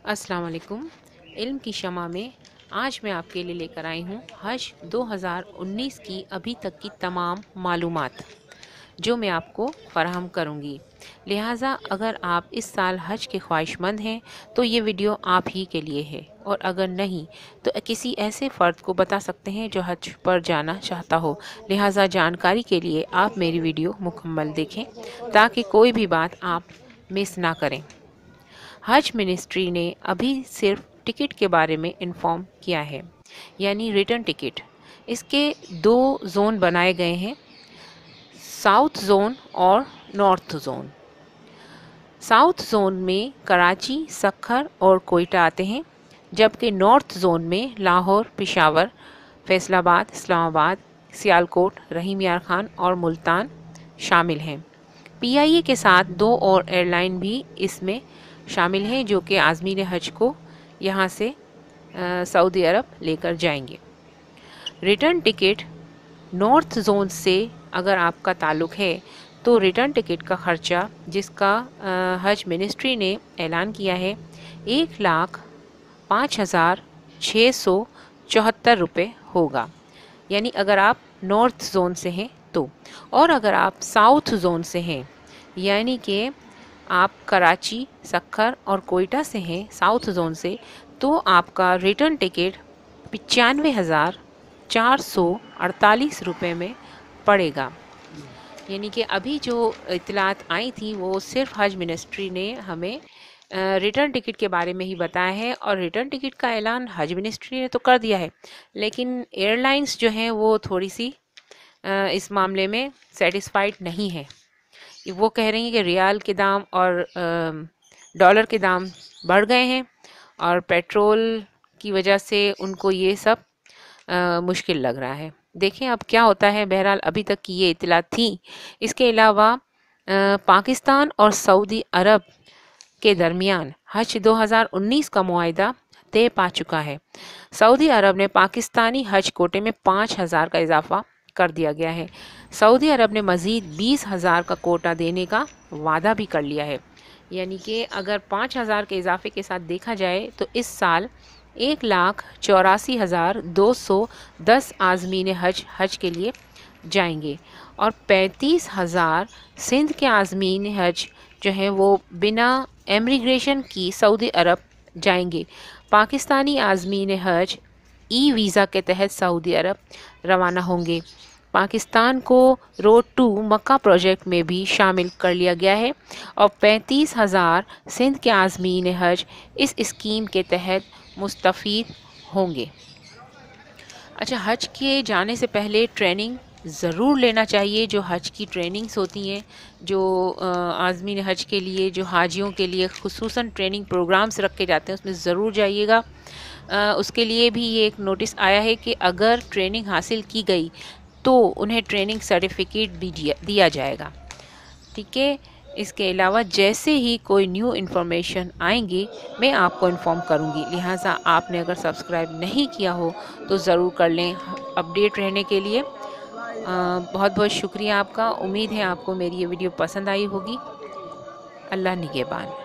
अस्सलाम वालेकुम। इल्म की शमा में आज मैं आपके लिए लेकर आई हूँ हज 2019 की अभी तक की तमाम मालूमात जो मैं आपको फ़राहम करूँगी। लिहाजा अगर आप इस साल हज के ख्वाहिशमंद हैं तो ये वीडियो आप ही के लिए है, और अगर नहीं तो किसी ऐसे फ़र्द को बता सकते हैं जो हज पर जाना चाहता हो। लिहाजा जानकारी के लिए आप मेरी वीडियो मुकम्मल देखें ताकि कोई भी बात आप मिस ना करें। हज मिनिस्ट्री ने अभी सिर्फ टिकट के बारे में इन्फॉर्म किया है, यानी रिटर्न टिकट। इसके 2 जोन बनाए गए हैं, साउथ जोन और नॉर्थ जोन। साउथ जोन में कराची, सक्खर और कोयटा आते हैं, जबकि नॉर्थ जोन में लाहौर, पेशावर, फैसलाबाद, इस्लामाबाद, सियालकोट, रहीम यार खान और मुल्तान शामिल हैं। PIA के साथ 2 और एयरलाइन भी इसमें शामिल हैं जो कि आज़मीन हज को यहाँ से सऊदी अरब लेकर जाएंगे। रिटर्न टिकट नॉर्थ जोन से अगर आपका ताल्लुक़ है तो रिटर्न टिकट का ख़र्चा जिसका हज मिनिस्ट्री ने ऐलान किया है 1,05,674 रुपये होगा, यानी अगर आप नॉर्थ जोन से हैं तो। और अगर आप साउथ जोन से हैं, यानी कि आप कराची, सक्खर और कोयटा से हैं, साउथ जोन से, तो आपका रिटर्न टिकट 95,448 रुपये में पड़ेगा। यानी कि अभी जो इतलात आई थी वो सिर्फ हज मिनिस्ट्री ने हमें रिटर्न टिकट के बारे में ही बताया है, और रिटर्न टिकट का ऐलान हज मिनिस्ट्री ने तो कर दिया है, लेकिन एयरलाइंस जो हैं वो थोड़ी सी इस मामले में सेटिस्फाइड नहीं है। वो कह रही हैं कि रियाल के दाम और डॉलर के दाम बढ़ गए हैं और पेट्रोल की वजह से उनको ये सब मुश्किल लग रहा है। देखें अब क्या होता है। बहरहाल अभी तक की ये इत्तलात थी। इसके अलावा पाकिस्तान और सऊदी अरब के दरमियान हज 2019 का मुआहिदा तय पा चुका है। सऊदी अरब ने पाकिस्तानी हज कोटे में 5,000 का इजाफा कर दिया गया है। सऊदी अरब ने मज़ीद 20,000 का कोटा देने का वादा भी कर लिया है, यानी कि अगर 5,000 के इजाफे के साथ देखा जाए तो इस साल 1,84,210 आज़मीन हज के लिए जाएंगे, और 35,000 सिंध के आज़मीन हज जो हैं वो बिना इमिग्रेशन की सऊदी अरब जाएंगे। पाकिस्तानी आज़मीन हज वीज़ा के तहत सऊदी अरब रवाना होंगे। पाकिस्तान को रोड टू मक्का प्रोजेक्ट में भी शामिल कर लिया गया है, और 35,000 सिंध के आज़मीन हज इस स्कीम के तहत मुस्तफ़ीद होंगे। अच्छा, हज के जाने से पहले ट्रेनिंग ज़रूर लेना चाहिए। जो हज की ट्रेनिंग्स होती हैं, जो आज़मीन हज के लिए, जो हाजियों के लिए खुसूसन ट्रेनिंग प्रोग्राम्स रखे जाते हैं, उसमें ज़रूर जाइएगा। उसके लिए भी ये एक नोटिस आया है कि अगर ट्रेनिंग हासिल की गई तो उन्हें ट्रेनिंग सर्टिफिकेट भी दिया जाएगा। ठीक है। इसके अलावा जैसे ही कोई न्यू इन्फॉर्मेशन आएंगी मैं आपको इन्फॉर्म करूंगी। लिहाजा आपने अगर सब्सक्राइब नहीं किया हो तो ज़रूर कर लें अपडेट रहने के लिए। बहुत बहुत शुक्रिया आपका। उम्मीद है आपको मेरी ये वीडियो पसंद आई होगी। अल्लाह निगहबान।